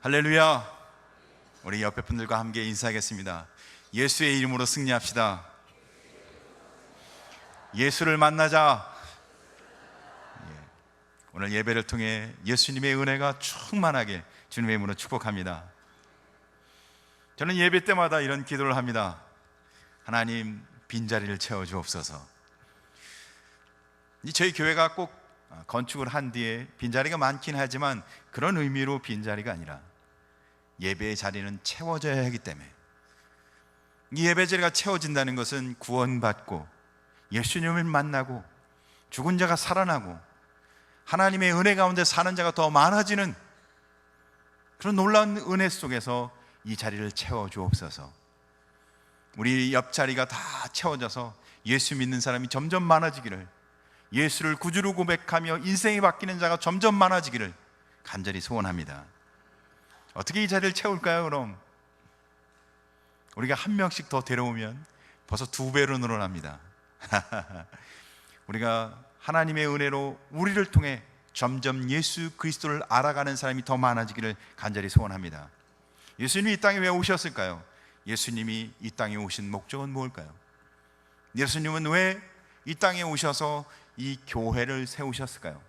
할렐루야. 우리 옆에 분들과 함께 인사하겠습니다. 예수의 이름으로 승리합시다. 예수를 만나자. 오늘 예배를 통해 예수님의 은혜가 충만하게 주님의 이름으로 축복합니다. 저는 예배 때마다 이런 기도를 합니다. 하나님, 빈자리를 채워주옵소서. 저희 교회가 꼭 건축을 한 뒤에 빈자리가 많긴 하지만 그런 의미로 빈자리가 아니라 예배의 자리는 채워져야 하기 때문에, 이 예배 자리가 채워진다는 것은 구원받고 예수님을 만나고 죽은 자가 살아나고 하나님의 은혜 가운데 사는 자가 더 많아지는 그런 놀라운 은혜 속에서 이 자리를 채워주옵소서. 우리 옆자리가 다 채워져서 예수 믿는 사람이 점점 많아지기를, 예수를 구주로 고백하며 인생이 바뀌는 자가 점점 많아지기를 간절히 소원합니다. 어떻게 이 자리를 채울까요? 그럼 우리가 한 명씩 더 데려오면 벌써 2배로 늘어납니다. 우리가 하나님의 은혜로 우리를 통해 점점 예수 그리스도를 알아가는 사람이 더 많아지기를 간절히 소원합니다. 예수님이 이 땅에 왜 오셨을까요? 예수님이 이 땅에 오신 목적은 무엇일까요? 예수님은 왜 이 땅에 오셔서 이 교회를 세우셨을까요?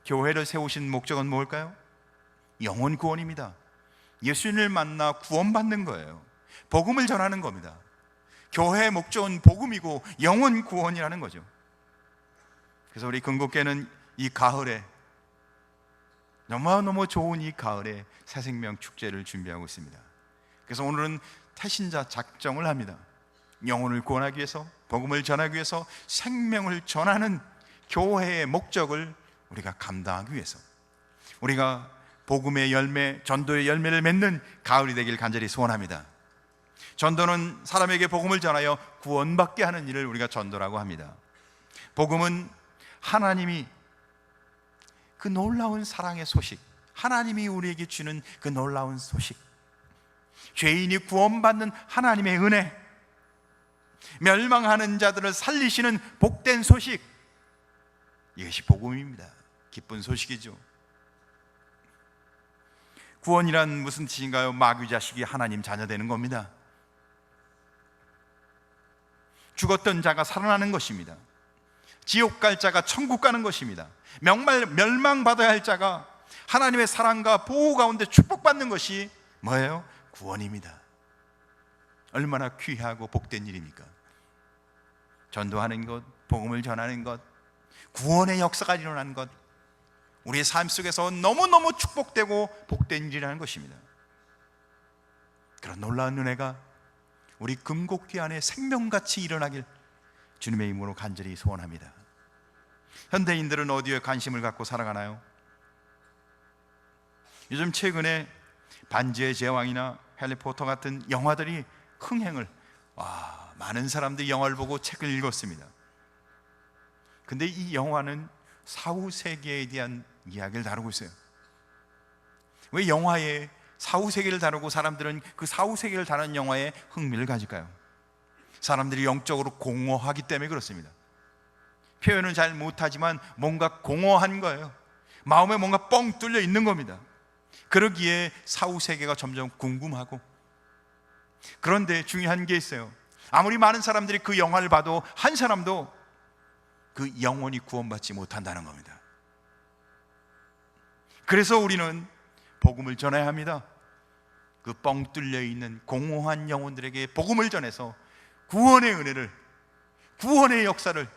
교회를 세우신 목적은 무엇일까요? 영혼 구원입니다. 예수님을 만나 구원받는 거예요. 복음을 전하는 겁니다. 교회의 목적은 복음이고 영혼 구원이라는 거죠. 그래서 우리 근국교회는 이 가을에, 너무너무 좋은 이 가을에 새생명 축제를 준비하고 있습니다. 그래서 오늘은 태신자 작정을 합니다. 영혼을 구원하기 위해서, 복음을 전하기 위해서, 생명을 전하는 교회의 목적을 우리가 감당하기 위해서, 우리가 복음의 열매, 전도의 열매를 맺는 가을이 되길 간절히 소원합니다. 전도는 사람에게 복음을 전하여 구원받게 하는 일을 우리가 전도라고 합니다. 복음은 하나님이 그 놀라운 사랑의 소식, 하나님이 우리에게 주는 그 놀라운 소식, 죄인이 구원받는 하나님의 은혜, 멸망하는 자들을 살리시는 복된 소식, 이것이 복음입니다. 기쁜 소식이죠. 구원이란 무슨 뜻인가요? 마귀 자식이 하나님 자녀 되는 겁니다. 죽었던 자가 살아나는 것입니다. 지옥 갈 자가 천국 가는 것입니다. 멸망받아야 할 자가 하나님의 사랑과 보호 가운데 축복받는 것이 뭐예요? 구원입니다. 얼마나 귀하고 복된 일입니까? 전도하는 것, 복음을 전하는 것, 구원의 역사가 일어나는 것, 우리의 삶 속에서 너무너무 축복되고 복된 일이라는 것입니다. 그런 놀라운 은혜가 우리 금곡기 안에 생명같이 일어나길 주님의 이름으로 간절히 소원합니다. 현대인들은 어디에 관심을 갖고 살아가나요? 요즘 최근에 반지의 제왕이나 해리포터 같은 영화들이 흥행을, 많은 사람들이 영화를 보고 책을 읽었습니다. 근데 이 영화는 사후세계에 대한 이야기를 다루고 있어요. 왜 영화에 사후세계를 다루고 사람들은 그 사후세계를 다루는 영화에 흥미를 가질까요? 사람들이 영적으로 공허하기 때문에 그렇습니다. 표현은 잘 못하지만 뭔가 공허한 거예요. 마음에 뭔가 뻥 뚫려 있는 겁니다. 그러기에 사후세계가 점점 궁금하고, 그런데 중요한 게 있어요. 아무리 많은 사람들이 그 영화를 봐도 한 사람도 그 영혼이 구원받지 못한다는 겁니다. 그래서 우리는 복음을 전해야 합니다. 그 뻥 뚫려 있는 공허한 영혼들에게 복음을 전해서 구원의 은혜를, 구원의 역사를,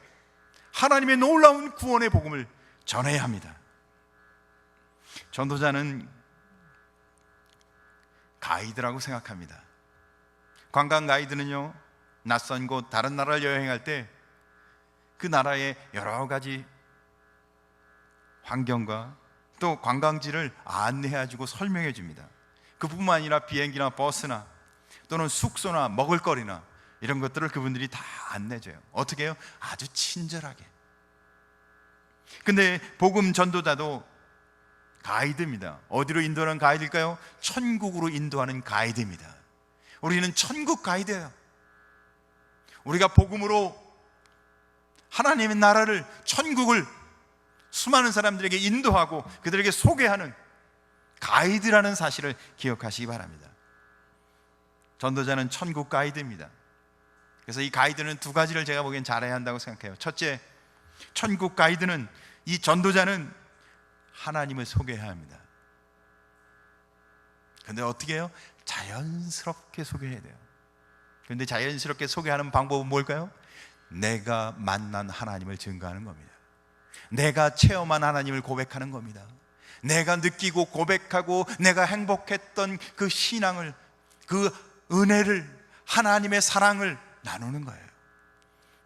하나님의 놀라운 구원의 복음을 전해야 합니다. 전도자는 가이드라고 생각합니다. 관광 가이드는요, 낯선 곳, 다른 나라를 여행할 때 그 나라의 여러 가지 환경과 또 관광지를 안내해주고 설명해 줍니다. 그뿐만 아니라 비행기나 버스나 또는 숙소나 먹을거리나 이런 것들을 그분들이 다 안내줘요. 어떻게 해요? 아주 친절하게. 근데 복음 전도자도 가이드입니다. 어디로 인도하는 가이드일까요? 천국으로 인도하는 가이드입니다. 우리는 천국 가이드예요. 우리가 복음으로 하나님의 나라를, 천국을 수많은 사람들에게 인도하고 그들에게 소개하는 가이드라는 사실을 기억하시기 바랍니다. 전도자는 천국 가이드입니다. 그래서 이 가이드는 두 가지를 제가 보기엔 잘해야 한다고 생각해요. 첫째, 천국 가이드는, 이 전도자는 하나님을 소개해야 합니다. 근데 어떻게 해요? 자연스럽게 소개해야 돼요. 근데 자연스럽게 소개하는 방법은 뭘까요? 내가 만난 하나님을 증거하는 겁니다. 내가 체험한 하나님을 고백하는 겁니다. 내가 느끼고 고백하고 내가 행복했던 그 신앙을, 그 은혜를, 하나님의 사랑을 나누는 거예요.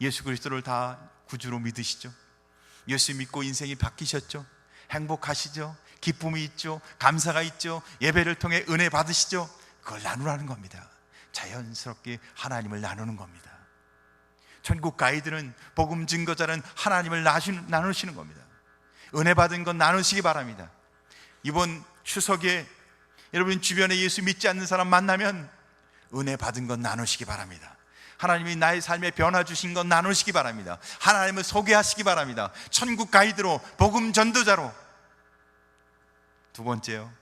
예수 그리스도를 다 구주로 믿으시죠? 예수 믿고 인생이 바뀌셨죠? 행복하시죠? 기쁨이 있죠? 감사가 있죠? 예배를 통해 은혜 받으시죠? 그걸 나누라는 겁니다. 자연스럽게 하나님을 나누는 겁니다. 천국 가이드는, 복음 증거자는 하나님을 나누시는 겁니다. 은혜 받은 건 나누시기 바랍니다. 이번 추석에 여러분 주변에 예수 믿지 않는 사람 만나면 은혜 받은 건 나누시기 바랍니다. 하나님이 나의 삶에 변화 주신 건 나누시기 바랍니다. 하나님을 소개하시기 바랍니다. 천국 가이드로, 복음 전도자로. 두 번째요,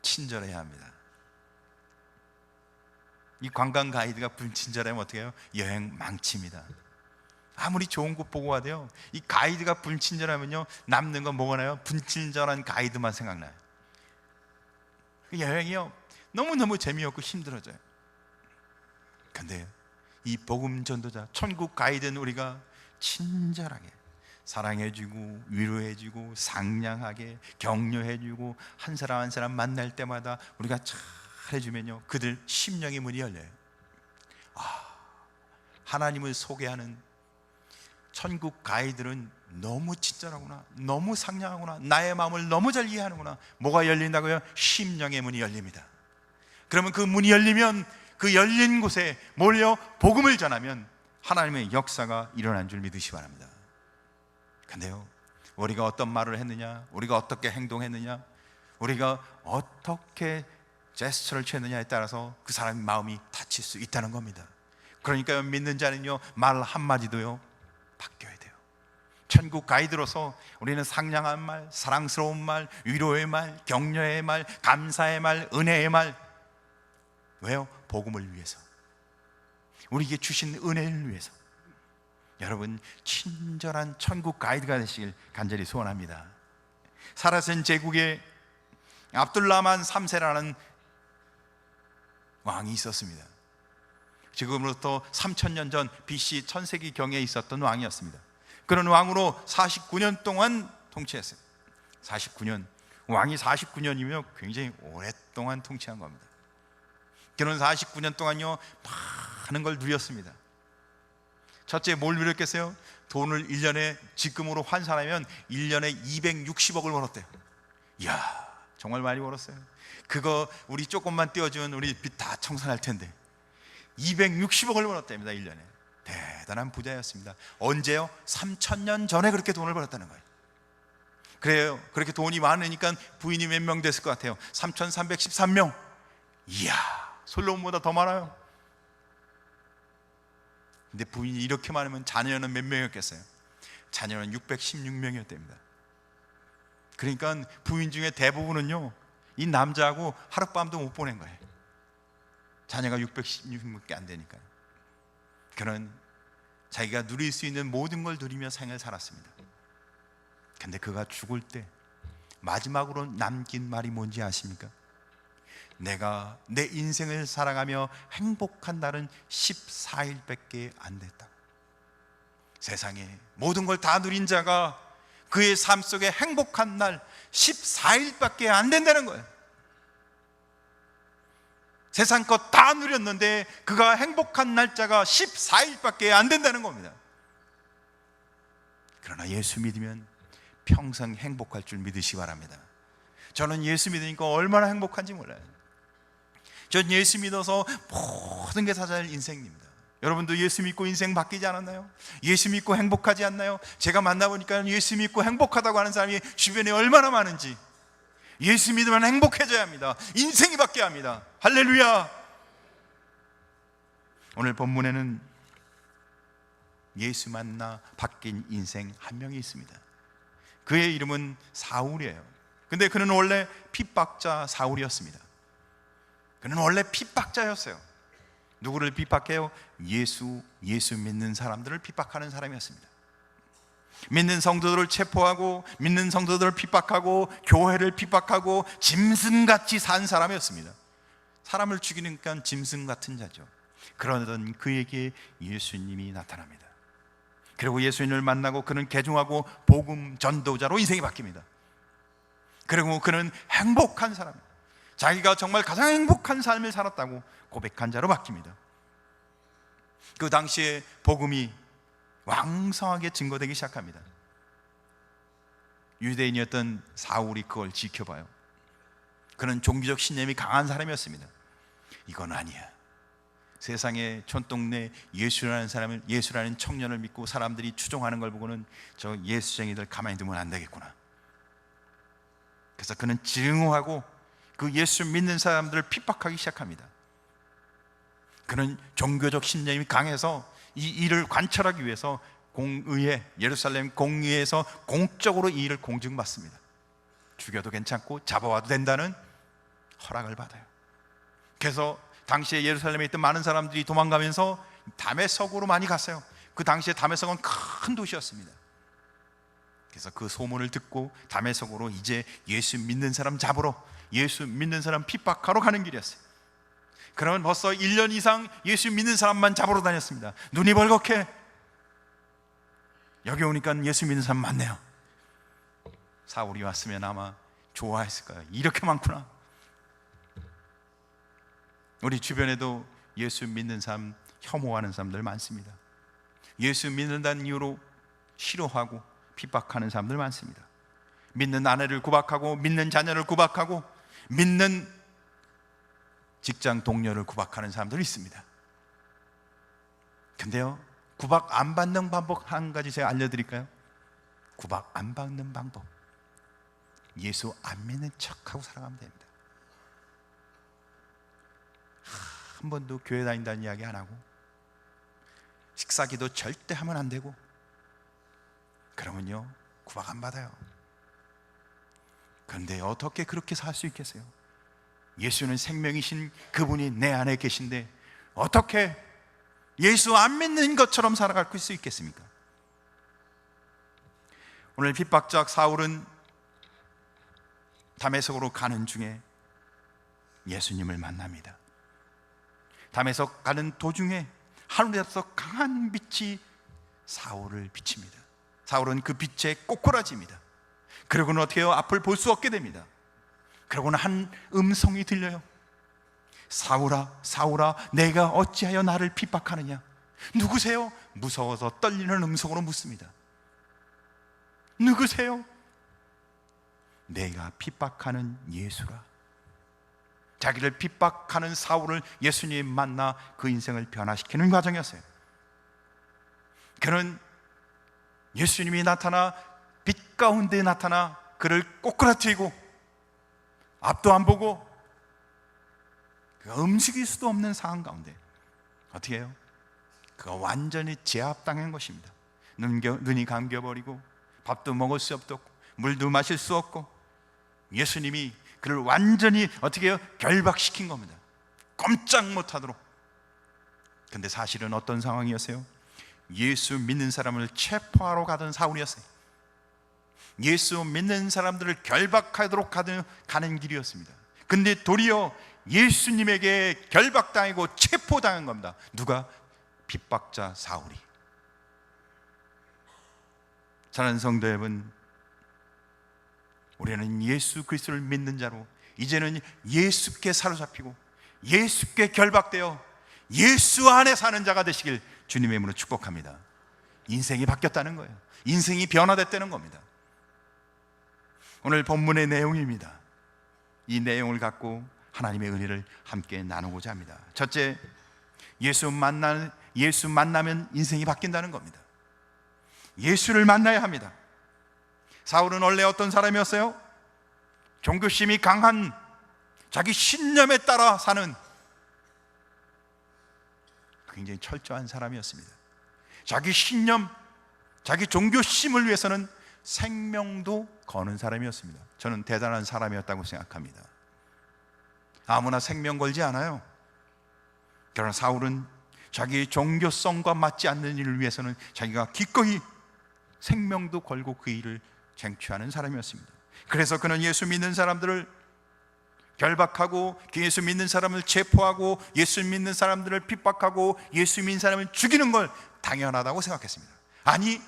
친절해야 합니다. 이 관광 가이드가 불친절하면 어떻게 해요? 여행 망칩니다. 아무리 좋은 곳 보고 와도요, 이 가이드가 불친절하면요, 남는 건 뭐가 나요? 불친절한 가이드만 생각나요. 그 여행이요, 너무너무 재미없고 힘들어져요. 근데 이 복음 전도자, 천국 가이드는 우리가 친절하게 사랑해주고 위로해주고 상냥하게 격려해주고 한 사람 한 사람 만날 때마다 우리가 잘 해주면요, 그들 심령의 문이 열려요. 하나님을 소개하는 천국 가이드는 너무 친절하구나, 너무 상냥하구나, 나의 마음을 너무 잘 이해하는구나. 뭐가 열린다고요? 심령의 문이 열립니다. 그러면 그 문이 열리면 그 열린 곳에 몰려 복음을 전하면 하나님의 역사가 일어난 줄 믿으시기 바랍니다. 근데요, 우리가 어떤 말을 했느냐, 우리가 어떻게 행동했느냐, 우리가 어떻게 제스처를 취했느냐에 따라서 그 사람의 마음이 다칠 수 있다는 겁니다. 그러니까 믿는 자는요, 말 한마디도요 바뀌어야 돼요. 천국 가이드로서 우리는 상냥한 말, 사랑스러운 말, 위로의 말, 격려의 말, 감사의 말, 은혜의 말. 왜요? 복음을 위해서, 우리에게 주신 은혜를 위해서. 여러분, 친절한 천국 가이드가 되시길 간절히 소원합니다. 사라센 제국에 압둘라만 3세라는 왕이 있었습니다. 지금으로부터 3000년 전 BC 1000세기 경에 있었던 왕이었습니다. 그런 왕으로 49년 동안 통치했어요. 49년, 왕이 49년이면 굉장히 오랫동안 통치한 겁니다. 그는 49년 동안요, 많은 걸 누렸습니다. 첫째, 뭘 누렸겠어요? 돈을 1년에 지금으로 환산하면 1년에 260억을 벌었대요. 이야, 정말 많이 벌었어요. 그거 우리 조금만 떼어주면 우리 빚 다 청산할 텐데 260억을 벌었답니다. 1년에. 대단한 부자였습니다. 언제요? 3000년 전에 그렇게 돈을 벌었다는 거예요. 그래요, 그렇게 돈이 많으니까 부인이 몇 명 됐을 것 같아요? 3313명. 이야, 솔로몬보다 더 많아요. 근데 부인이 이렇게 많으면 자녀는 몇 명이었겠어요? 자녀는 616명이었답니다. 그러니까 부인 중에 대부분은요, 이 남자하고 하룻밤도 못 보낸 거예요. 자녀가 616명밖에 안 되니까요. 그는 자기가 누릴 수 있는 모든 걸 누리며 생을 살았습니다. 근데 그가 죽을 때 마지막으로 남긴 말이 뭔지 아십니까? 내가 내 인생을 살아가며 행복한 날은 14일밖에 안 됐다. 세상에 모든 걸 다 누린 자가 그의 삶 속에 행복한 날 14일밖에 안 된다는 거예요. 세상 것 다 누렸는데 그가 행복한 날짜가 14일밖에 안 된다는 겁니다. 그러나 예수 믿으면 평생 행복할 줄 믿으시기 바랍니다. 저는 예수 믿으니까 얼마나 행복한지 몰라요. 전 예수 믿어서 모든 게 다 잘 인생입니다. 여러분도 예수 믿고 인생 바뀌지 않았나요? 예수 믿고 행복하지 않나요? 제가 만나보니까 예수 믿고 행복하다고 하는 사람이 주변에 얼마나 많은지. 예수 믿으면 행복해져야 합니다. 인생이 바뀌어야 합니다. 할렐루야. 오늘 본문에는 예수 만나 바뀐 인생 한 명이 있습니다. 그의 이름은 사울이에요. 근데 그는 원래 핍박자 사울이었습니다. 그는 원래 핍박자였어요. 누구를 핍박해요? 예수 믿는 사람들을 핍박하는 사람이었습니다. 믿는 성도들을 체포하고, 믿는 성도들을 핍박하고, 교회를 핍박하고, 짐승같이 산 사람이었습니다. 사람을 죽이니까 짐승 같은 자죠. 그러던 그에게 예수님이 나타납니다. 그리고 예수님을 만나고 그는 개종하고 복음 전도자로 인생이 바뀝니다. 그리고 그는 행복한 사람, 자기가 정말 가장 행복한 삶을 살았다고 고백한 자로 바뀝니다. 그 당시에 복음이 왕성하게 증거되기 시작합니다. 유대인이었던 사울이 그걸 지켜봐요. 그는 종교적 신념이 강한 사람이었습니다. 이건 아니야. 세상에 촌동네 예수라는 청년을 믿고 사람들이 추종하는 걸 보고는 저 예수쟁이들 가만히 두면 안 되겠구나. 그래서 그는 증오하고 그 예수 믿는 사람들을 핍박하기 시작합니다. 그는 종교적 신념이 강해서 이 일을 관철하기 위해서 예루살렘 공의회에서 공적으로 이 일을 공증받습니다. 죽여도 괜찮고 잡아와도 된다는 허락을 받아요. 그래서 당시에 예루살렘에 있던 많은 사람들이 도망가면서 다메섹으로 많이 갔어요. 그 당시에 다메섹은 큰 도시였습니다. 그래서 그 소문을 듣고 다메섹으로 이제 예수 믿는 사람 잡으러, 예수 믿는 사람 핍박하러 가는 길이었어요. 그러면 벌써 1년 이상 예수 믿는 사람만 잡으러 다녔습니다. 눈이 벌겋게 여기 오니까 예수 믿는 사람 많네요. 사울이 왔으면 아마 좋아했을 거예요. 이렇게 많구나. 우리 주변에도 예수 믿는 사람 혐오하는 사람들 많습니다. 예수 믿는다는 이유로 싫어하고 핍박하는 사람들 많습니다. 믿는 아내를 구박하고, 믿는 자녀를 구박하고, 믿는 직장 동료를 구박하는 사람들이 있습니다. 근데요, 구박 안 받는 방법 한 가지 제가 알려드릴까요? 구박 안 받는 방법, 예수 안 믿는 척하고 살아가면 됩니다. 한 번도 교회 다닌다는 이야기 안 하고, 식사기도 절대 하면 안 되고, 그러면요 구박 안 받아요. 그런데 어떻게 그렇게 살 수 있겠어요? 예수는 생명이신 그분이 내 안에 계신데 어떻게 예수 안 믿는 것처럼 살아갈 수 있겠습니까? 오늘 핍박자 사울은 다메섹으로 가는 중에 예수님을 만납니다. 다메섹 가는 도중에 하늘에서 강한 빛이 사울을 비칩니다. 사울은 그 빛에 꼬꾸라집니다. 그러고는 어떻게 해요? 앞을 볼 수 없게 됩니다. 그러고는 한 음성이 들려요. 사울아, 사울아, 내가 어찌하여 나를 핍박하느냐? 누구세요? 무서워서 떨리는 음성으로 묻습니다. 누구세요? 내가 핍박하는 예수라. 자기를 핍박하는 사울을 예수님이 만나 그 인생을 변화시키는 과정이었어요. 그는 예수님이 나타나 빛 가운데 나타나 그를 꼬꾸라뜨리고 앞도 안 보고 그가 움직일 수도 없는 상황 가운데 어떻게 해요? 그가 완전히 제압당한 것입니다. 눈이 감겨버리고 밥도 먹을 수 없고 물도 마실 수 없고 예수님이 그를 완전히 어떻게 해요? 결박시킨 겁니다. 꼼짝 못하도록. 근데 사실은 어떤 상황이었어요? 예수 믿는 사람을 체포하러 가던 사울이었어요. 예수 믿는 사람들을 결박하도록 가는 길이었습니다. 근데 도리어 예수님에게 결박당하고 체포당한 겁니다. 누가? 핍박자 사울이. 사랑하는 성도 여러분, 우리는 예수 그리스도를 믿는 자로 이제는 예수께 사로잡히고 예수께 결박되어 예수 안에 사는 자가 되시길 주님의 이름으로 축복합니다. 인생이 바뀌었다는 거예요. 인생이 변화됐다는 겁니다. 오늘 본문의 내용입니다. 이 내용을 갖고 하나님의 은혜를 함께 나누고자 합니다. 첫째, 예수 만나면 인생이 바뀐다는 겁니다. 예수를 만나야 합니다. 사울은 원래 어떤 사람이었어요? 종교심이 강한, 자기 신념에 따라 사는 굉장히 철저한 사람이었습니다. 자기 신념, 자기 종교심을 위해서는 생명도 거는 사람이었습니다. 저는 대단한 사람이었다고 생각합니다. 아무나 생명 걸지 않아요. 그러나 사울은 자기의 종교성과 맞지 않는 일을 위해서는 자기가 기꺼이 생명도 걸고 그 일을 쟁취하는 사람이었습니다. 그래서 그는 예수 믿는 사람들을 결박하고 예수 믿는 사람을 체포하고 예수 믿는 사람들을 핍박하고 예수 믿는 사람을 죽이는 걸 당연하다고 생각했습니다. 아니,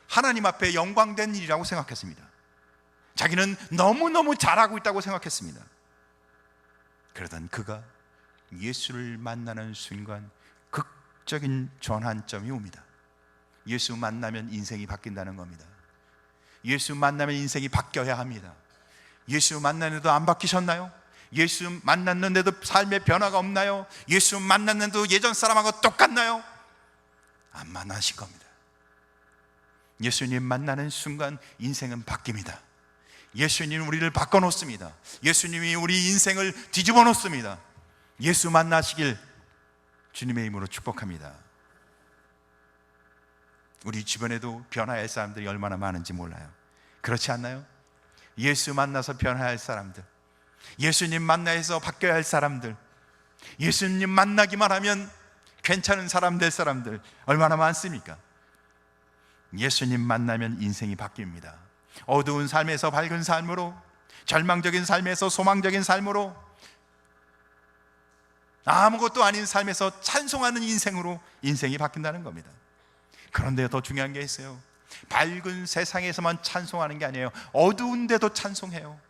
하나님 앞에 영광된 일이라고 생각했습니다. 자기는 너무너무 잘하고 있다고 생각했습니다. 그러던 그가 예수를 만나는 순간 극적인 전환점이 옵니다. 예수 만나면 인생이 바뀐다는 겁니다. 예수 만나면 인생이 바뀌어야 합니다. 예수 만났는데도 안 바뀌셨나요? 예수 만났는데도 삶의 변화가 없나요? 예수 만났는데도 예전 사람하고 똑같나요? 안 만나신 겁니다. 예수님 만나는 순간 인생은 바뀝니다. 예수님은 우리를 바꿔놓습니다. 예수님이 우리 인생을 뒤집어 놓습니다. 예수 만나시길 주님의 이름으로 축복합니다. 우리 주변에도 변화할 사람들이 얼마나 많은지 몰라요. 그렇지 않나요? 예수 만나서 변화할 사람들, 예수님 만나서 바뀌어야 할 사람들, 예수님 만나기만 하면 괜찮은 사람 될 사람들 얼마나 많습니까? 예수님 만나면 인생이 바뀝니다. 어두운 삶에서 밝은 삶으로, 절망적인 삶에서 소망적인 삶으로, 아무것도 아닌 삶에서 찬송하는 인생으로 인생이 바뀐다는 겁니다. 그런데 더 중요한 게 있어요. 밝은 세상에서만 찬송하는 게 아니에요. 어두운 데도 찬송해요.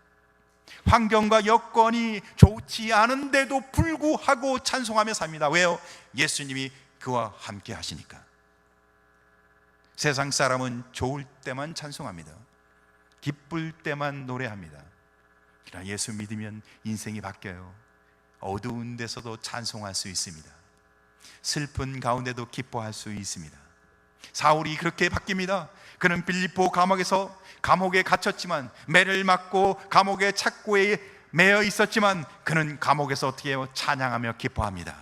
환경과 여건이 좋지 않은데도 불구하고 찬송하며 삽니다. 왜요? 예수님이 그와 함께 하시니까. 세상 사람은 좋을 때만 찬송합니다. 기쁠 때만 노래합니다. 그러나 예수 믿으면 인생이 바뀌어요. 어두운 데서도 찬송할 수 있습니다. 슬픈 가운데도 기뻐할 수 있습니다. 사울이 그렇게 바뀝니다. 그는 빌립보 감옥에서 감옥에 갇혔지만, 매를 맞고 감옥의 착고에 매여 있었지만, 그는 감옥에서 어떻게 해요? 찬양하며 기뻐합니다.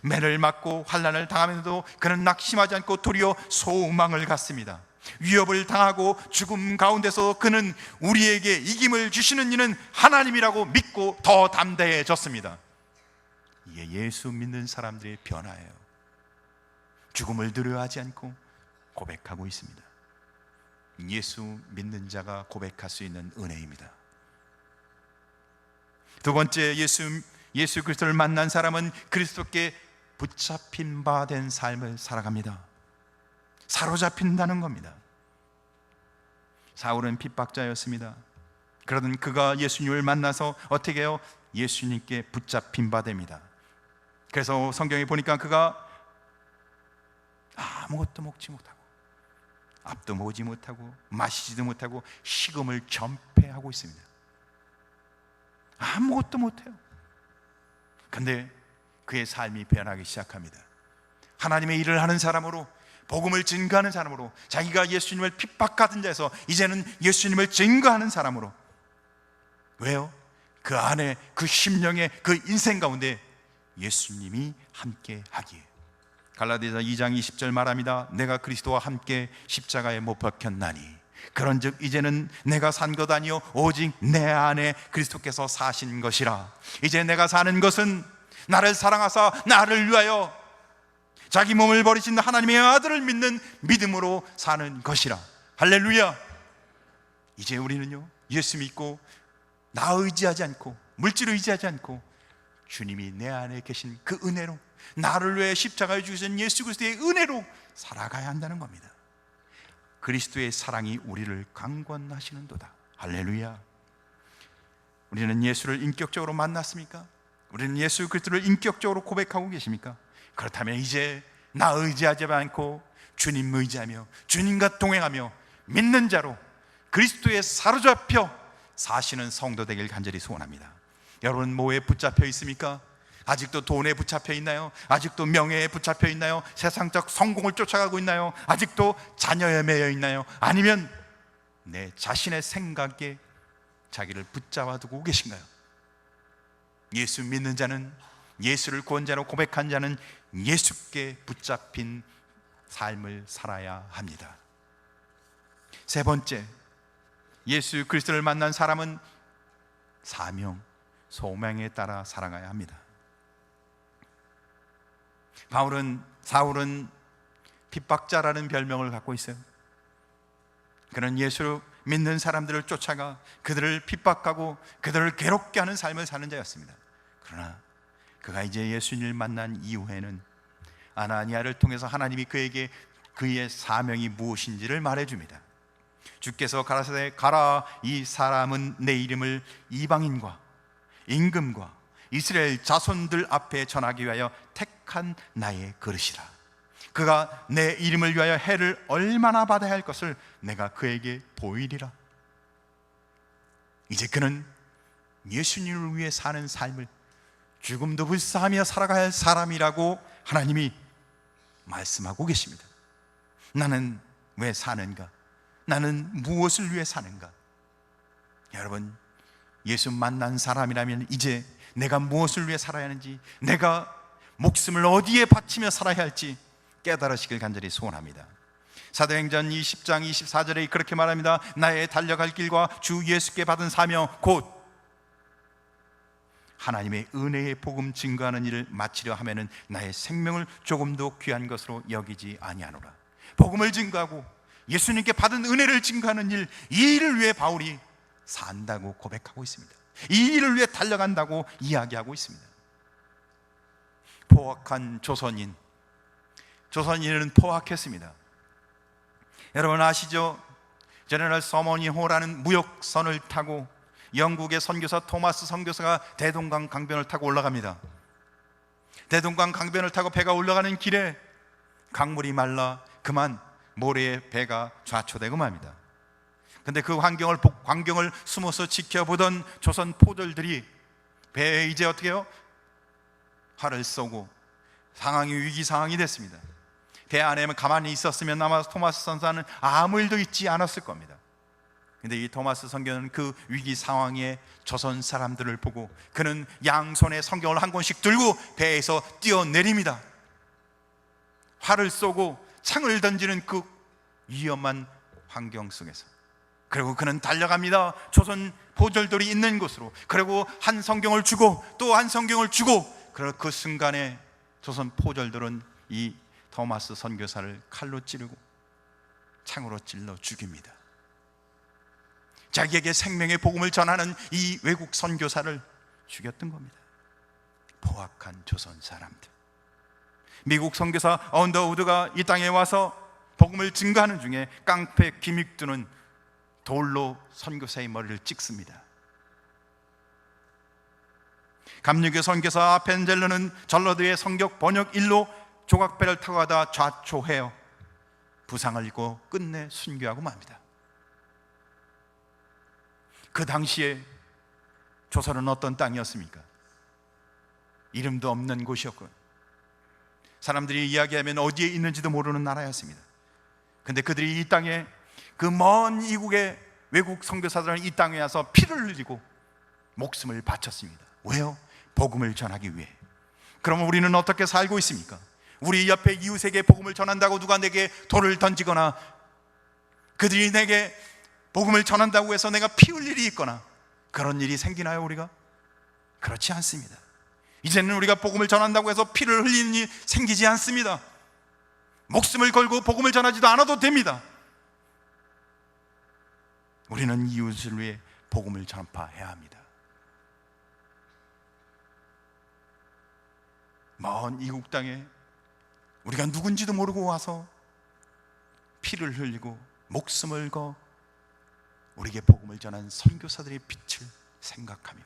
매를 맞고 환난을 당하면서도 그는 낙심하지 않고 도리어 소망을 갖습니다. 위협을 당하고 죽음 가운데서 그는 우리에게 이김을 주시는 이는 하나님이라고 믿고 더 담대해졌습니다. 이게 예수 믿는 사람들의 변화예요. 죽음을 두려워하지 않고 고백하고 있습니다. 예수 믿는 자가 고백할 수 있는 은혜입니다. 두 번째, 예수 그리스도를 만난 사람은 그리스도께 붙잡힌 바 된 삶을 살아갑니다. 사로잡힌다는 겁니다. 사울은 핍박자였습니다. 그러던 그가 예수님을 만나서 어떻게 해요? 예수님께 붙잡힌 바 됩니다. 그래서 성경에 보니까 그가 아무것도 먹지 못하고 앞도 보지 못하고 마시지도 못하고 식음을 전폐하고 있습니다. 아무것도 못해요. 근데 그의 삶이 변하기 시작합니다. 하나님의 일을 하는 사람으로, 복음을 증거하는 사람으로, 자기가 예수님을 핍박하던 자에서 이제는 예수님을 증거하는 사람으로. 왜요? 그 안에, 그 심령의 그 인생 가운데 예수님이 함께 하기에. 갈라디아서 2장 20절 말합니다. 내가 그리스도와 함께 십자가에 못 박혔나니 그런즉 이제는 내가 산 것 아니요 오직 내 안에 그리스도께서 사신 것이라. 이제 내가 사는 것은 나를 사랑하사 나를 위하여 자기 몸을 버리신 하나님의 아들을 믿는 믿음으로 사는 것이라. 할렐루야. 이제 우리는요, 예수 믿고 나 의지하지 않고 물질을 의지하지 않고 주님이 내 안에 계신 그 은혜로, 나를 위해 십자가에 죽으신 예수 그리스도의 은혜로 살아가야 한다는 겁니다. 그리스도의 사랑이 우리를 강권하시는도다. 할렐루야. 우리는 예수를 인격적으로 만났습니까? 우리는 예수 그리스도를 인격적으로 고백하고 계십니까? 그렇다면 이제 나 의지하지 않고 주님 의지하며 주님과 동행하며 믿는 자로 그리스도에 사로잡혀 사시는 성도 되길 간절히 소원합니다. 여러분, 뭐에 붙잡혀 있습니까? 아직도 돈에 붙잡혀 있나요? 아직도 명예에 붙잡혀 있나요? 세상적 성공을 쫓아가고 있나요? 아직도 자녀에 매여 있나요? 아니면 내 자신의 생각에 자기를 붙잡아 두고 계신가요? 예수 믿는 자는, 예수를 구원자로 고백한 자는 예수께 붙잡힌 삶을 살아야 합니다. 세 번째, 예수 그리스도를 만난 사람은 사명, 소명에 따라 살아가야 합니다. 사울은 핍박자라는 별명을 갖고 있어요. 그는 예수를 믿는 사람들을 쫓아가 그들을 핍박하고 그들을 괴롭게 하는 삶을 사는 자였습니다. 그러나 그가 이제 예수님을 만난 이후에는 아나니아를 통해서 하나님이 그에게 그의 사명이 무엇인지를 말해줍니다. 주께서 가라사대 가라, 이 사람은 내 이름을 이방인과 임금과 이스라엘 자손들 앞에 전하기 위하여 택한 나의 그릇이라. 그가 내 이름을 위하여 해를 얼마나 받아야 할 것을 내가 그에게 보이리라. 이제 그는 예수님을 위해 사는 삶을 죽음도 불사하며 살아가야 할 사람이라고 하나님이 말씀하고 계십니다. 나는 왜 사는가? 나는 무엇을 위해 사는가? 여러분, 예수 만난 사람이라면 이제 내가 무엇을 위해 살아야 하는지, 내가 목숨을 어디에 바치며 살아야 할지 깨달으시길 간절히 소원합니다. 사도행전 20장 24절에 그렇게 말합니다. 나의 달려갈 길과 주 예수께 받은 사명 곧 하나님의 은혜의 복음 증거하는 일을 마치려 하면은 나의 생명을 조금도 귀한 것으로 여기지 아니하노라. 복음을 증거하고 예수님께 받은 은혜를 증거하는 일, 이 일을 위해 바울이 산다고 고백하고 있습니다. 이 일을 위해 달려간다고 이야기하고 있습니다. 포악한 조선인은 포악했습니다. 여러분 아시죠? 제너럴 서머니 호라는 무역선을 타고 영국의 선교사 토마스 선교사가 대동강 강변을 타고 올라갑니다. 대동강 강변을 타고 배가 올라가는 길에 강물이 말라 그만 모래에 배가 좌초되고 맙니다. 근데 그 광경을 숨어서 지켜보던 조선 포졸들이 배에 이제 어떻게 해요? 활을 쏘고 상황이 위기 상황이 됐습니다. 배 안에만 가만히 있었으면 아마 토마스 선사는 아무 일도 있지 않았을 겁니다. 근데 이 토마스 선교는 그 위기 상황에 조선 사람들을 보고 그는 양손에 성경을 한 권씩 들고 배에서 뛰어내립니다. 활을 쏘고 창을 던지는 그 위험한 환경 속에서, 그리고 그는 달려갑니다. 조선 포졸들이 있는 곳으로. 그리고 한 성경을 주고 또 한 성경을 주고, 그리고 그 순간에 조선 포졸들은 이 토마스 선교사를 칼로 찌르고 창으로 찔러 죽입니다. 자기에게 생명의 복음을 전하는 이 외국 선교사를 죽였던 겁니다. 포악한 조선 사람들. 미국 선교사 언더우드가 이 땅에 와서 복음을 증거하는 중에 깡패 김익두는 돌로 선교사의 머리를 찍습니다. 감리교 선교사 아펜젤러는 전라도의 성경 번역 일로 조각배를 타고 가다 좌초해요. 부상을 입고 끝내 순교하고 맙니다. 그 당시에 조선은 어떤 땅이었습니까? 이름도 없는 곳이었고 사람들이 이야기하면 어디에 있는지도 모르는 나라였습니다. 근데 그들이 이 땅에, 그 먼 이국의 외국 선교사들은 이 땅에 와서 피를 흘리고 목숨을 바쳤습니다. 왜요? 복음을 전하기 위해. 그러면 우리는 어떻게 살고 있습니까? 우리 옆에 이웃에게 복음을 전한다고 누가 내게 돌을 던지거나 그들이 내게 복음을 전한다고 해서 내가 피 흘릴 일이 있거나 그런 일이 생기나요? 우리가? 그렇지 않습니다. 이제는 우리가 복음을 전한다고 해서 피를 흘리는 일이 생기지 않습니다. 목숨을 걸고 복음을 전하지도 않아도 됩니다. 우리는 이웃을 위해 복음을 전파해야 합니다. 먼 이국 땅에 우리가 누군지도 모르고 와서 피를 흘리고 목숨을 거 우리에게 복음을 전한 선교사들의 빛을 생각하며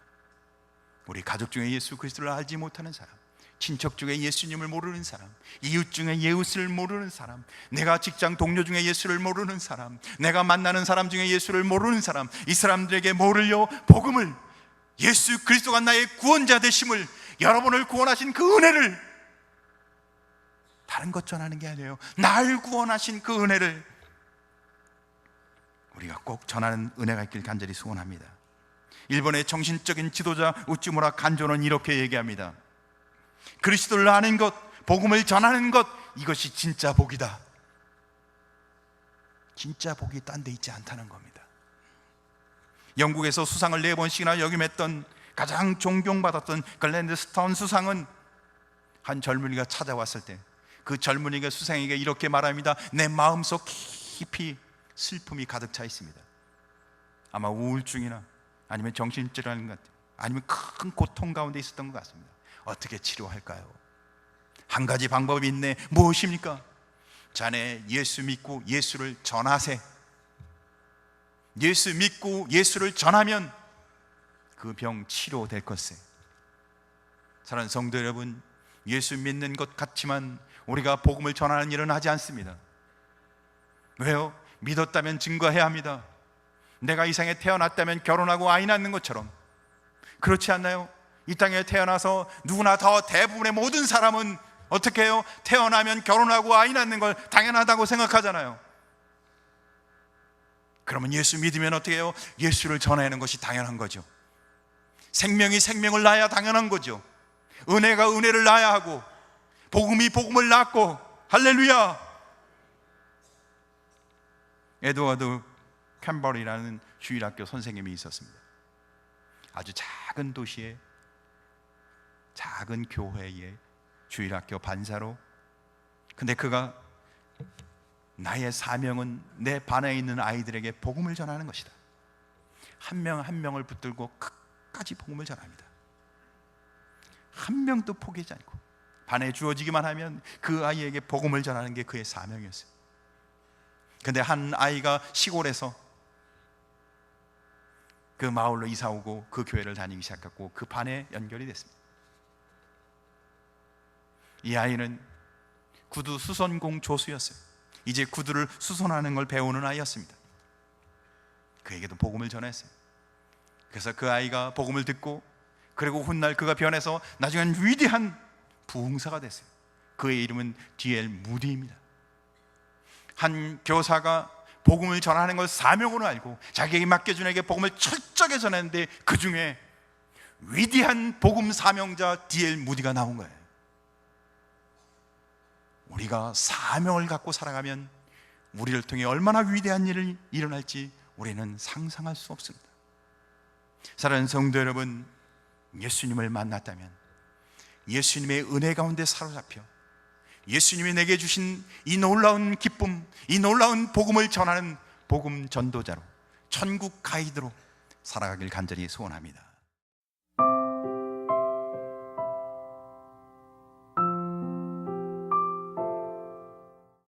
우리 가족 중에 예수 그리스도를 알지 못하는 사람, 친척 중에 예수님을 모르는 사람, 이웃 중에 예수를 모르는 사람, 내가 직장 동료 중에 예수를 모르는 사람, 내가 만나는 사람 중에 예수를 모르는 사람, 이 사람들에게 뭐를요? 복음을, 예수 그리스도가 나의 구원자 되심을, 여러분을 구원하신 그 은혜를, 다른 것 전하는 게 아니에요. 날 구원하신 그 은혜를 우리가 꼭 전하는 은혜가 있길 간절히 소원합니다. 일본의 정신적인 지도자 우찌무라 간조는 이렇게 얘기합니다. 그리스도를 아는 것, 복음을 전하는 것, 이것이 진짜 복이다. 진짜 복이 딴 데 있지 않다는 겁니다. 영국에서 수상을 4번씩이나 역임했던 가장 존경받았던 글래드스톤 수상은 한 젊은이가 찾아왔을 때 그 젊은이가 수상에게 이렇게 말합니다. 내 마음속 깊이 슬픔이 가득 차 있습니다. 아마 우울증이나 아니면 정신질환 같은, 아니면 큰 고통 가운데 있었던 것 같습니다. 어떻게 치료할까요? 한 가지 방법이 있네. 무엇입니까? 자네 예수 믿고 예수를 전하세. 예수 믿고 예수를 전하면 그 병 치료될 것세. 사랑하는 성도 여러분, 예수 믿는 것 같지만 우리가 복음을 전하는 일은 하지 않습니다. 왜요? 믿었다면 증거해야 합니다. 내가 이 생에 태어났다면 결혼하고 아이 낳는 것처럼. 그렇지 않나요? 이 땅에 태어나서 누구나 더 대부분의 모든 사람은 어떻게 해요? 태어나면 결혼하고 아이 낳는 걸 당연하다고 생각하잖아요. 그러면 예수 믿으면 어떻게 해요? 예수를 전하는 것이 당연한 거죠. 생명이 생명을 낳아야 당연한 거죠. 은혜가 은혜를 낳아야 하고, 복음이 복음을 낳고. 할렐루야. 에드워드 캠벌이라는 주일학교 선생님이 있었습니다. 아주 작은 도시의 작은 교회의 주일학교 반사로. 근데 그가 나의 사명은 내 반에 있는 아이들에게 복음을 전하는 것이다. 한 명 한 명을 붙들고 끝까지 복음을 전합니다. 한 명도 포기하지 않고 반에 주어지기만 하면 그 아이에게 복음을 전하는 게 그의 사명이었어요. 근데 한 아이가 시골에서 그 마을로 이사 오고 그 교회를 다니기 시작했고 그 반에 연결이 됐습니다. 이 아이는 구두 수선공 조수였어요. 이제 구두를 수선하는 걸 배우는 아이였습니다. 그에게도 복음을 전했어요. 그래서 그 아이가 복음을 듣고, 그리고 훗날 그가 변해서 나중엔 위대한 부흥사가 됐어요. 그의 이름은 D.L. 무디입니다. 한 교사가 복음을 전하는 걸 사명으로 알고 자기에게 맡겨준 에게 복음을 철저하게 전했는데 그 중에 위대한 복음 사명자 D.L. 무디가 나온 거예요. 우리가 사명을 갖고 살아가면 우리를 통해 얼마나 위대한 일이 일어날지 우리는 상상할 수 없습니다. 사랑하는 성도 여러분, 예수님을 만났다면 예수님의 은혜 가운데 사로잡혀 예수님이 내게 주신 이 놀라운 기쁨, 이 놀라운 복음을 전하는 복음 전도자로, 천국 가이드로 살아가길 간절히 소원합니다.